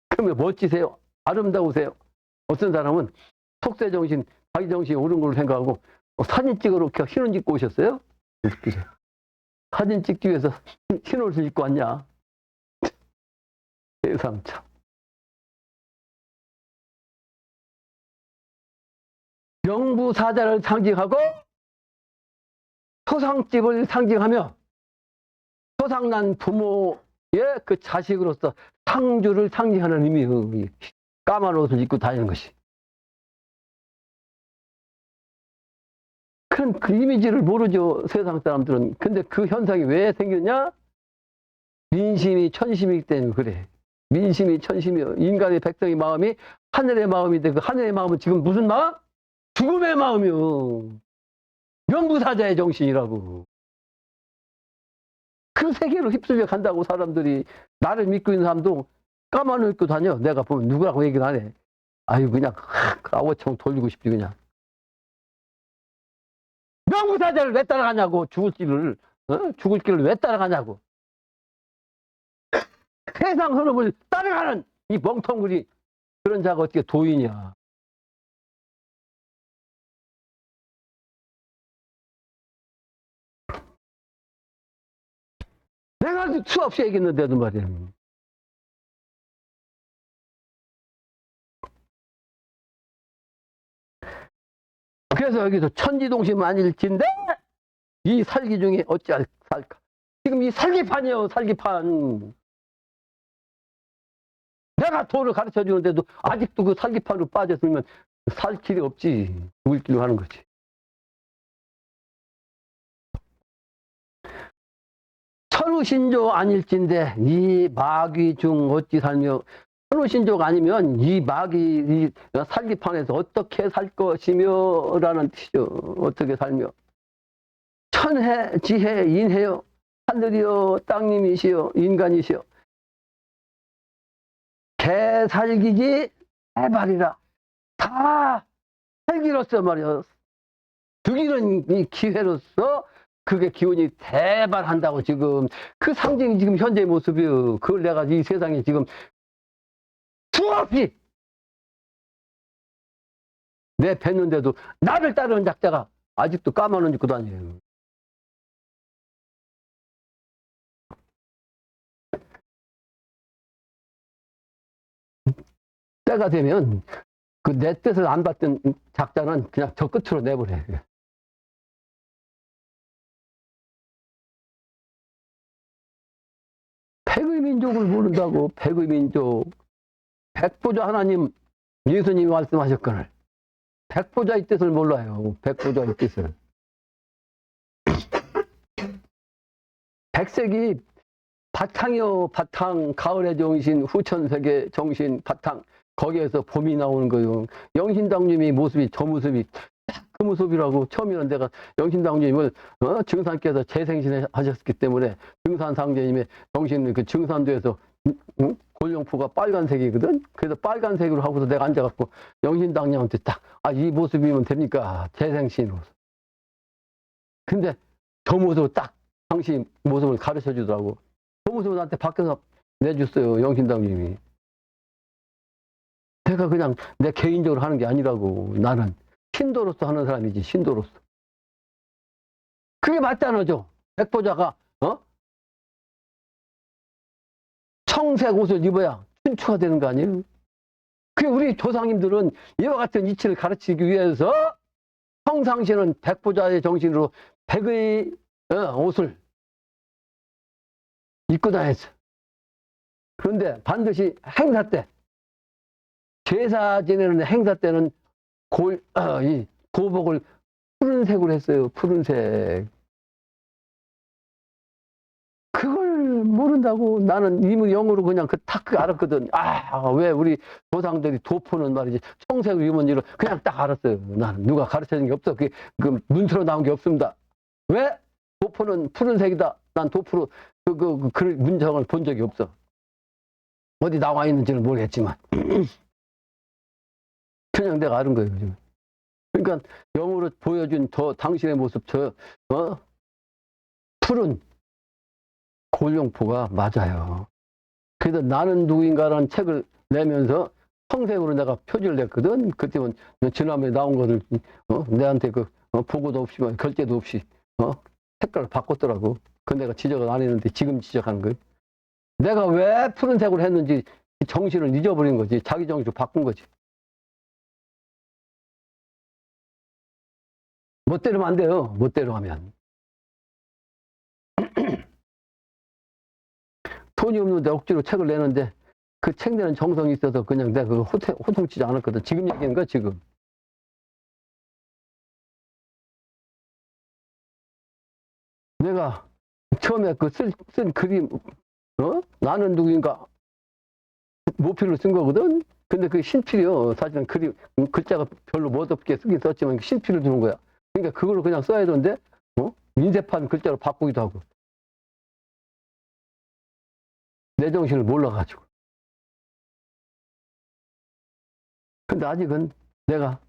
그러면 멋지세요, 아름다우세요. 어떤 사람은 속세 정신, 자기 정신이 옳은 걸로 생각하고 사진 찍으러 이렇게 흰 옷 입고 오셨어요? 사진 찍기 위해서 흰 옷을 입고 왔냐? 세상 참. 명부사자를 상징하고 소상집을 상징하며 소상난 부모의 그 자식으로서 상주를 상징하는 의미의 까만 옷을 입고 다니는 것이. 그런 그 이미지를 모르죠, 세상 사람들은. 근데 그 현상이 왜 생겼냐? 민심이 천심이기 때문에 그래. 민심이 천심이요. 인간의 백성의 마음이 하늘의 마음인데 그 하늘의 마음은 지금 무슨 마음? 죽음의 마음이요. 명부사자의 정신이라고. 그 세계로 휩쓸려 간다고 사람들이. 나를 믿고 있는 사람도 까만 옷 입고 다녀. 내가 보면 누구라고 얘기를 안 해. 아유 그냥 아워청 돌리고 싶지 그냥. 명부사자를 왜 따라가냐고. 죽을 길을. 죽을 길을 왜 따라가냐고. 세상 흐름을 따라가는 이 멍텅구리 그런 자가 어떻게 도인이야. 내가 수없이 얘기했는데도 말이야. 그래서 여기서 천지동심 아닐진데 이 살기 중에 어찌할 살까. 지금 이 살기판이에요, 살기판. 내가 도를 가르쳐 주는데도 아직도 그 살기판으로 빠졌으면 살 길이 없지. 죽을 길로 하는 거지. 천우신조 아닐진데 이 마귀 중 어찌 살며. 천우신조가 아니면 이 마귀 이 살기판에서 어떻게 살 것이며 라는 뜻이죠. 어떻게 살며. 천해 지혜 인해요. 하늘이요 땅님이시요 인간이시요. 개살기지 해발이라. 다 살기로서 말이야. 죽이는 이 기회로서 그게 기운이 대발한다고. 지금 그 상징이 지금 현재의 모습이요. 그걸 내가 이 세상에 지금 수없이 내 뵀는데도 나를 따르는 작자가 아직도 까만 옷 입고 다녀요. 때가 되면 그 내 뜻을 안 받던 작자는 그냥 저 끝으로 내버려. 백의 민족을 모른다고. 백의 민족. 백보자 하나님 예수님이 말씀하셨거늘 백보자의 뜻을 몰라요. 백보자의 뜻을. 백색이 바탕이요 바탕. 가을의 정신, 후천색의 정신 바탕. 거기에서 봄이 나오는 거요. 영신당님이 모습이 저 모습이 딱 그 모습이라고. 처음에는 내가 영신당님을 증산께서 재생신하셨기 때문에 증산상제님의 정신을 그 증산도에서 골룡포가 빨간색이거든. 그래서 빨간색으로 하고서 내가 앉아갖고 영신당님한테 딱 이 모습이면 됩니까? 재생신으로서. 근데 저 모습을 딱 당시 모습을 가르쳐 주더라고. 저 모습을 나한테 바뀌어서 내줬어요, 영신당님이. 내가 그냥 내 개인적으로 하는 게 아니라고. 나는 신도로서 하는 사람이지, 신도로서. 그게 맞잖아죠. 백보자가 청색 옷을 입어야 춘추가 되는 거 아니에요? 그 우리 조상님들은 이와 같은 이치를 가르치기 위해서 평상시에는 백보자의 정신으로 백의 옷을 입고 다녔어. 그런데 반드시 행사 때, 제사 지내는 행사 때는 이 도복을 푸른색으로 했어요. 푸른색. 그걸 모른다고. 나는 이미 영어로 그냥 딱 알았거든. 왜 우리 조상들이 도포는 말이지 청색을 입은 일을 그냥 딱 알았어요. 나는 누가 가르쳐준 게 없어. 그 문서로 나온 게 없습니다. 왜? 도포는 푸른색이다. 난 도포로 그 문장을 본 적이 없어. 어디 나와 있는지는 모르겠지만 그냥 내가 아는 거예요. 지금. 그러니까 영으로 보여준 당신의 모습, 푸른 골룡포가 맞아요. 그래서 나는 누구인가라는 책을 내면서 평생으로 내가 표지를 냈거든. 그때는 지난번에 나온 것을 내한테 보고도 없이 결제도 없이 색깔을 바꿨더라고. 그 내가 지적을 안 했는데 지금 지적한 거예요. 내가 왜 푸른색으로 했는지 정신을 잊어버린 거지. 자기 정신을 바꾼 거지. 멋대로 안 돼요. 멋대로 하면. 돈이 없는데 억지로 책을 내는데 그 책 내는 정성이 있어서 그냥 내가 그거 호통치지 않았거든. 지금 얘기하는 거야, 지금. 내가 처음에 쓴 그림, 나는 누구인가 모필로 쓴 거거든? 근데 그게 신필이요. 사실은 글자가 별로 멋없게 쓰긴 썼지만 신필을 주는 거야. 그러니까 그걸로 그냥 써야 되는데, 인쇄판 글자로 바꾸기도 하고. 내 정신을 몰라가지고. 근데 아직은 내가,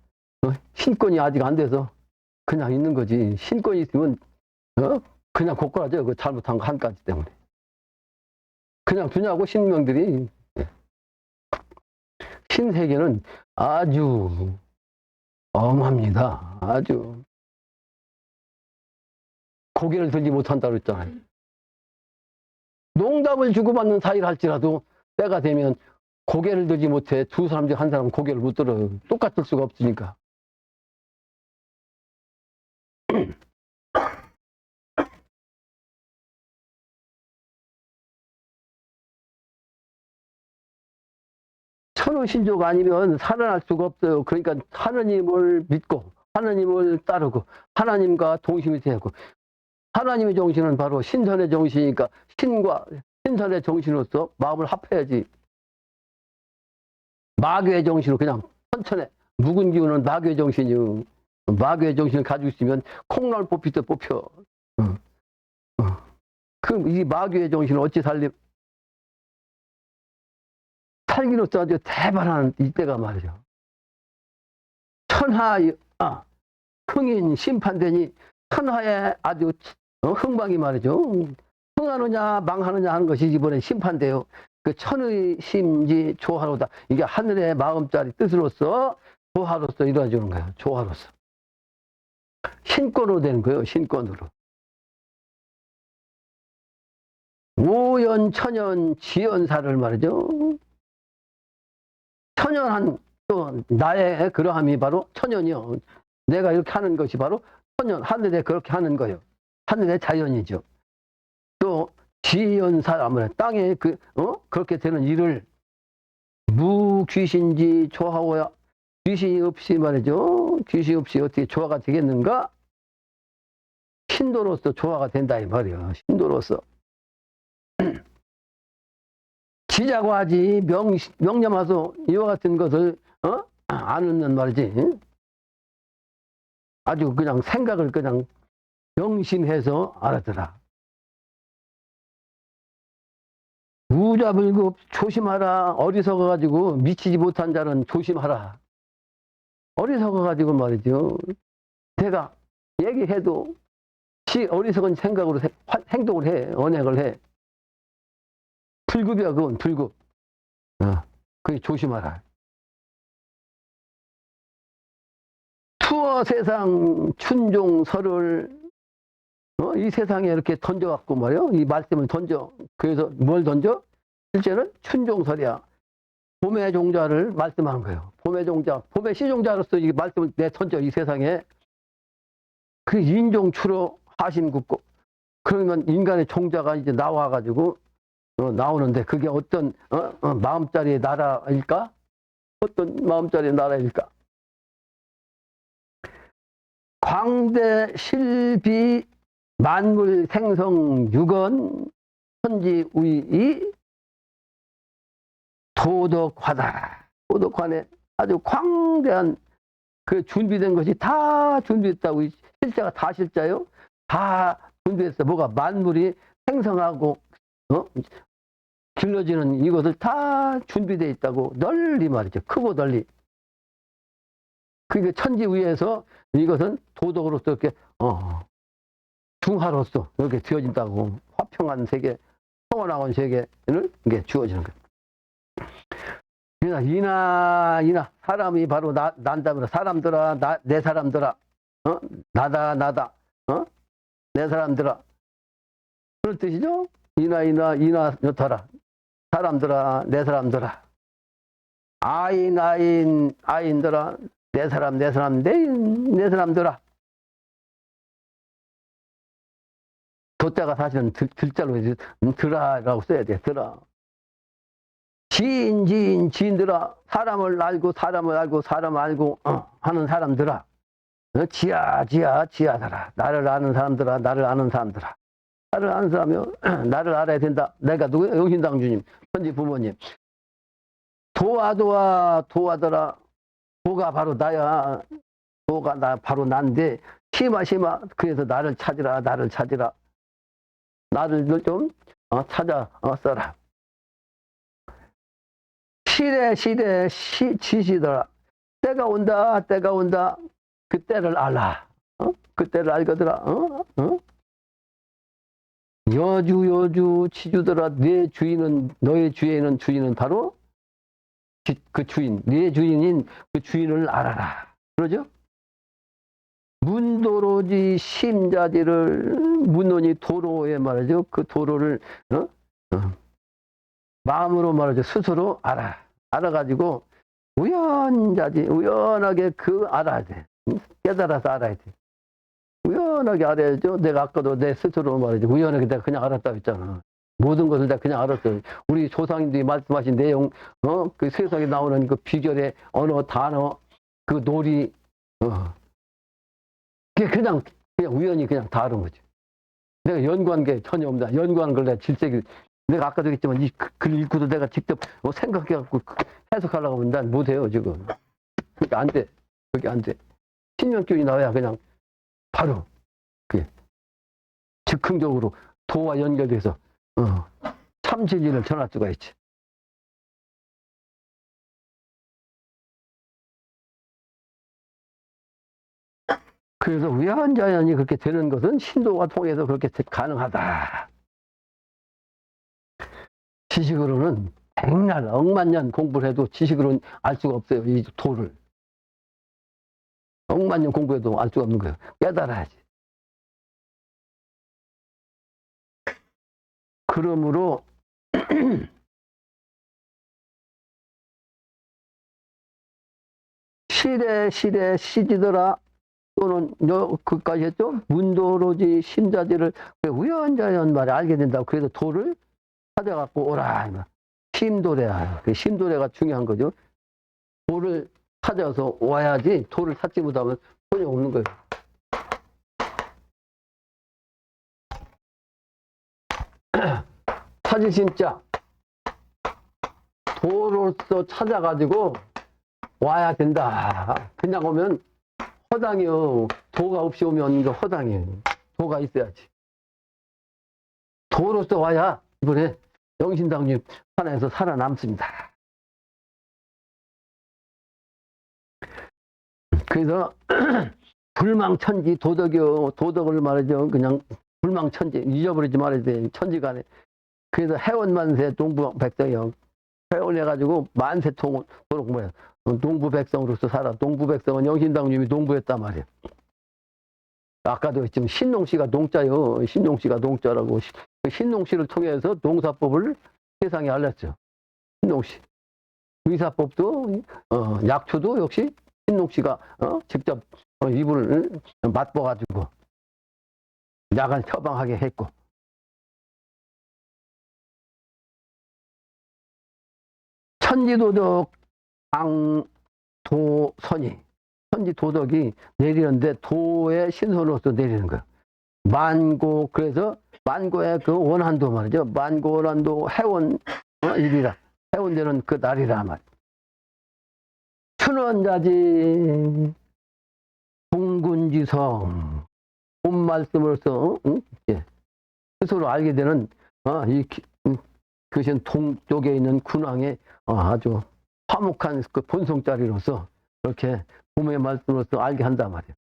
신권이 아직 안 돼서 그냥 있는 거지. 신권이 있으면, 그냥 고꾸라져. 그 잘못한 거 한 가지 때문에. 그냥 두냐고, 신명들이. 신세계는 아주 엄합니다. 아주. 고개를 들지 못한다고 그랬잖아요. 농담을 주고받는 사이를 할지라도 때가 되면 고개를 들지 못해. 두 사람 중 한 사람은 고개를 못 들어요. 똑같을 수가 없으니까. 천우신조가 아니면 살아날 수가 없어요. 그러니까 하느님을 믿고 하느님을 따르고 하나님과 동심이 되고, 하나님의 정신은 바로 신선의 정신이니까 신과 신선의 정신으로서 마음을 합해야지. 마귀의 정신으로 그냥 천천히 묵은 기운은 마귀의 정신이요. 마귀의 정신을 가지고 있으면 콩나물 뽑힐 때 뽑혀. 그럼 이 마귀의 정신을 어찌 살기로서 아주 대단한 이때가 말이죠. 흥인 심판되니 천하에 아주 흥방이 말이죠. 흥하느냐 망하느냐 하는 것이 이번에 심판돼요. 그 천의 심지 조화로다. 이게 하늘의 마음짜리 뜻으로서 조화로서 이루어지는 거예요. 조화로서. 신권으로 되는 거예요. 신권으로. 오연 천연 지연사를 말이죠. 천연한 또 나의 그러함이 바로 천연이요. 내가 이렇게 하는 것이 바로 천연, 하늘에 그렇게 하는 거예요. 하늘의 자연이죠. 또 지연사, 땅에 그렇게 되는 일을 무귀신지 조하오야. 귀신이 없이 말이죠. 귀신이 없이 어떻게 조화가 되겠는가? 신도로서 조화가 된다 이 말이에요. 신도로서. 지자고 하지 명념하소 이와 같은 것을 안 웃는 말이지. 아주 그냥 생각을 그냥 명심해서 알아들어. 우자불급 조심하라. 어리석어 가지고 미치지 못한 자는 조심하라. 어리석어 가지고 말이죠. 내가 얘기해도 어리석은 생각으로 행동을 해. 언행을 해. 불급이야, 그건 불급. 그게 조심하라. 투어 세상 춘종설을 이 세상에 이렇게 던져갖고 말이요. 이 말씀을 던져. 그래서 뭘 던져? 실제는 춘종설이야. 봄의 종자를 말씀하는 거예요. 봄의 종자, 봄의 시종자로서 이 말씀을 내 던져 이 세상에. 그 인종추로 하심 굽고. 그러면 인간의 종자가 이제 나와가지고 나오는데 그게 어떤 마음짜리의 나라일까? 어떤 마음짜리의 나라일까? 광대 실비 만물 생성 육언 천지 우이 도덕화다. 도덕화네. 아주 광대한 그 준비된 것이 다 준비했다고. 실자가 다 실자요. 다 준비했어. 뭐가 만물이 생성하고 길러지는 이것을 다 준비되어 있다고. 널리 말이죠. 크고 널리. 그게 천지 위에서 이것은 도덕으로서 이렇게 중하로서 이렇게 지어진다고. 화평한 세계, 평온한 세계를 이게 주어지는 거예요. 이나 사람이 바로 난다면 사람들아 내 사람들아 나다 내 사람들아 그런 뜻이죠. 이나 여타라 사람들아 내 사람들아 아인들아 내 사람들아. 도자가 사실은 들자로 해서 들아라고 써야 돼. 들아. 지인들아 사람을 알고 하는 사람들아 지하더라. 나를 아는 사람들아 나를 아는 사람이요 나를 알아야 된다. 내가 누구야? 영신당 주님 천지 부모님. 도와더라. 도가 바로 나야. 도가 나 바로 난데 심아 그래서 나를 찾으라. 나를 좀 찾아 써라. 시래 지시더라. 때가 온다. 그때를 알라. 그때를 알거더라. 여주 치주더라. 너의 주인은 바로 그 주인, 네 주인인 그 주인을 알아라. 그러죠? 문도로지 심자지를 문론이 도로에 말이죠. 그 도로를 마음으로 말이죠. 스스로 알아가지고 우연하게 알아야 돼. 깨달아서 알아야 돼. 우연하게 알아야죠. 내가 아까도 내 스스로 말이죠. 우연하게 내가 그냥 알았다고 했잖아. 모든 것을 내가 그냥 알았어요. 우리 조상님들이 말씀하신 내용, 그 세상에 나오는 그 비결의 언어, 단어, 그 놀이, 그게 그냥 우연히 그냥 다 아는 거지. 내가 연구한 게 전혀 없다. 연구하는 걸 내가 질색이, 내가 아까도 했지만 이 글 읽고도 내가 직접 생각해갖고 해석하려고 하면 난 못해요, 지금. 그게 안 돼. 그게 안 돼. 신명교이 나와야 그냥 바로, 그게 즉흥적으로 도와 연결돼서, 참 진리를 전할 수가 있지. 그래서 우연자연이 그렇게 되는 것은 신도가 통해서 그렇게 가능하다. 지식으로는 백날 억만 년 공부를 해도 지식으로는 알 수가 없어요. 이 도를. 억만 년 공부해도 알 수가 없는 거예요. 깨달아야지. 그러므로 시래 시지더라 또는 그까지 했죠. 문도로지 심자지를 우연자연 말에 알게 된다고. 그래서 도를 찾아갖고 오라. 심도래야. 그 심도래가 중요한 거죠. 도를 찾아서 와야지. 도를 찾지 못하면 소용 없는 거예요. 찾을 심자 도로서 찾아가지고 와야 된다. 그냥 오면 허당이요. 도가 없이 오면 이거 허당이에요. 도가 있어야지. 도로서 와야 이번에 영신당님 하나에서 살아남습니다. 그래서 불망천지 도덕이요. 도덕을 말하죠. 그냥 불망천지 잊어버리지 말아야 돼. 천지간에. 그래서 해원만세 동부백성이요. 해원해가지고 만세토록 뭐야. 농부백성으로서 살아. 농부백성은 영신당님이 농부였단 말이에요. 아까도 했지만 신농씨가 농자요. 신농씨가 농자라고. 신농씨를 통해서 농사법을 세상에 알렸죠. 신농씨. 의사법도 약초도 역시 신농씨가 직접 이불을 맛봐가지고 약을 처방하게 했고. 천지도덕 강도선이 천지도덕이 내리는데 도의 신선으로서 내리는 거예요. 만고 그래서 만고의 그 원한도 말이죠. 만고 원한도 해원 일이라 해원되는 그 날이라 말. 천원자지 동군지성 본 말씀으로서 스스로 알게 되는 그것은 동쪽에 있는 군왕의 아주 화목한 그 본성자리로서 그렇게 봄의 말씀으로서 알게 한단 말이에요.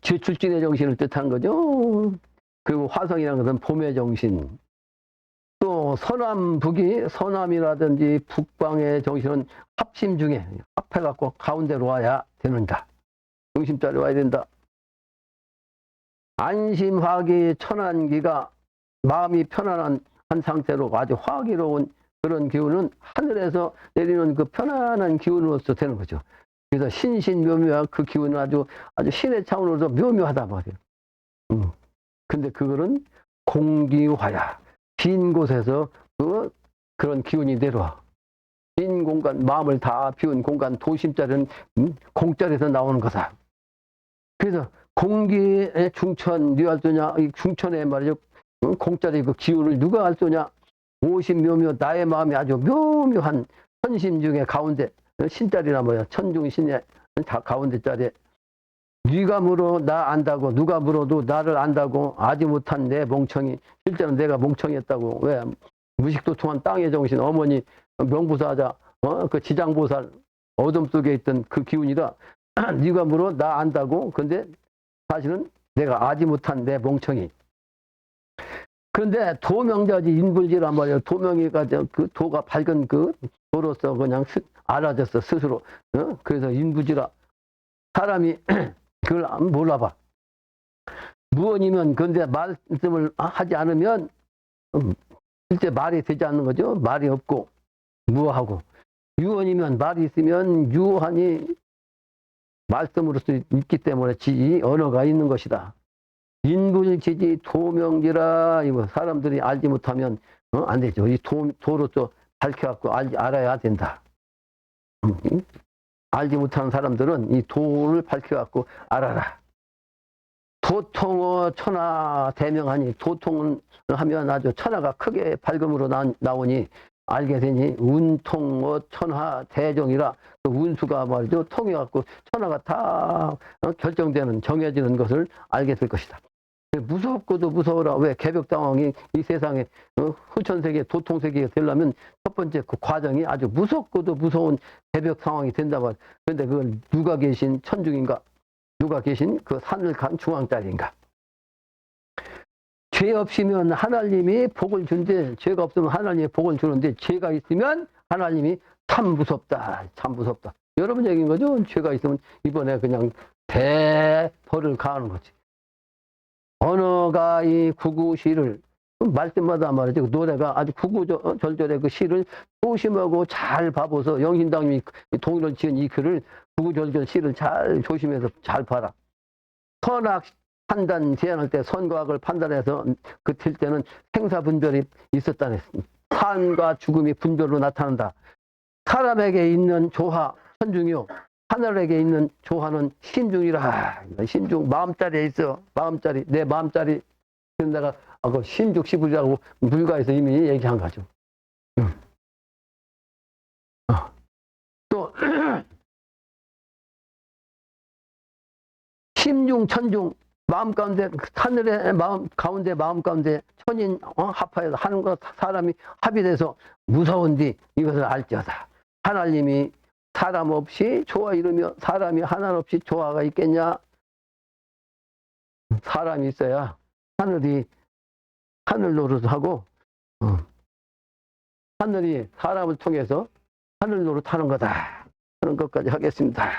제출진의 정신을 뜻하는 거죠. 그리고 화성이라는 것은 봄의 정신. 또 서남, 북이, 서남이라든지 북방의 정신은 합심 중에 합해갖고 가운데로 와야 되는다. 중심자리 와야 된다. 안심화기 천안기가 마음이 편안한 한 상태로 아주 화기로운 그런 기운은 하늘에서 내리는 그 편안한 기운으로서 되는 거죠. 그래서 신신묘묘한 그 기운은 아주 신의 차원으로서 묘묘하다 말이에요. 근데 그거는 공기화야. 빈 곳에서 그런 기운이 내려와. 빈 공간, 마음을 다 비운 공간, 도심자리는 공자리에서 나오는 거다. 그래서 공기의 중천, 누가 알 소냐? 이 중천에 말이죠. 공자리 그 기운을 누가 알 소냐? 오심묘묘, 나의 마음이 아주 묘묘한 천심 중에 가운데, 신자리나 뭐야, 천중신의 가운데 자리에. 네가 물어 나 안다고, 누가 물어도 나를 안다고, 아지 못한 내 멍청이. 실제로 내가 멍청했다고. 왜? 무식도통한 땅의 정신, 어머니, 명부사자, 그 지장보살, 어둠 속에 있던 그 기운이라, 네가 물어 나 안다고. 근데 사실은 내가 아지 못한 내 멍청이. 그런데 도명자지 인불지란 말이에요. 도명이가 그 도가 밝은 그 도로서 그냥 알아졌어, 스스로. 그래서 인부지라. 사람이 그걸 몰라봐. 무언이면, 근데 말씀을 하지 않으면 실제 말이 되지 않는 거죠. 말이 없고, 무하고. 유언이면, 말이 있으면 유한이 말씀으로서 있기 때문에 지, 언어가 있는 것이다. 인불지지 도명지라. 이거 사람들이 알지 못하면 안 되죠. 이 도로서 밝혀갖고 알아야 된다. 알지 못하는 사람들은 이 도를 밝혀갖고 알아라. 도통어 천하 대명하니, 도통을 하면 아주 천하가 크게 밝음으로 나오니 알게 되니 운통어 천하 대정이라. 그 운수가 말이죠. 통해갖고 천하가 다 결정되는, 정해지는 것을 알게 될 것이다. 무섭고도 무서워라. 왜? 개벽당황이 이 세상에 후천세계, 도통세계가 되려면 첫 번째 그 과정이 아주 무섭고도 무서운 개벽 상황이 된다고. 그런데 그걸 누가 계신 천중인가? 누가 계신 그 산을 간 중앙자리인가? 죄 없이면 하나님이 복을 준대. 죄가 없으면 하나님이 복을 주는데, 죄가 있으면 하나님이 참 무섭다. 참 무섭다. 여러분 얘기인 거죠? 죄가 있으면 이번에 그냥 대벌을 가하는 거지. 언어가 이 구구시를, 말씀마다 말이죠. 노래가 아주 구구절절의 그 시를 조심하고 잘 봐보서, 영신당님이 동의를 지은 이 글을, 구구절절 시를 잘 조심해서 잘 봐라. 선악 판단 제안할 때 선과 악을 판단해서 그틀 때는 생사분별이 있었다네. 산과 죽음이 분별로 나타난다. 사람에게 있는 조화 천중이요, 하늘에게 있는 조화는 신중이라. 신중, 마음자리에 있어. 마음자리, 내 마음자리. 그래서 내가 그 신죽시불이라고 불가에서 이미 얘기한 거죠. 또 심중, 천중, 마음 가운데, 하늘의 마음 가운데, 마음 가운데 천인 합하여서 하는 것, 사람이 합의돼서 무서운디 이것을 알지어다. 하나님이 사람 없이 조화 이루며, 사람이 하나 없이 조화가 있겠냐? 사람이 있어야 하늘이 하늘 노릇을 하고, 하늘이 사람을 통해서 하늘 노릇하는 거다. 그런 것까지 하겠습니다.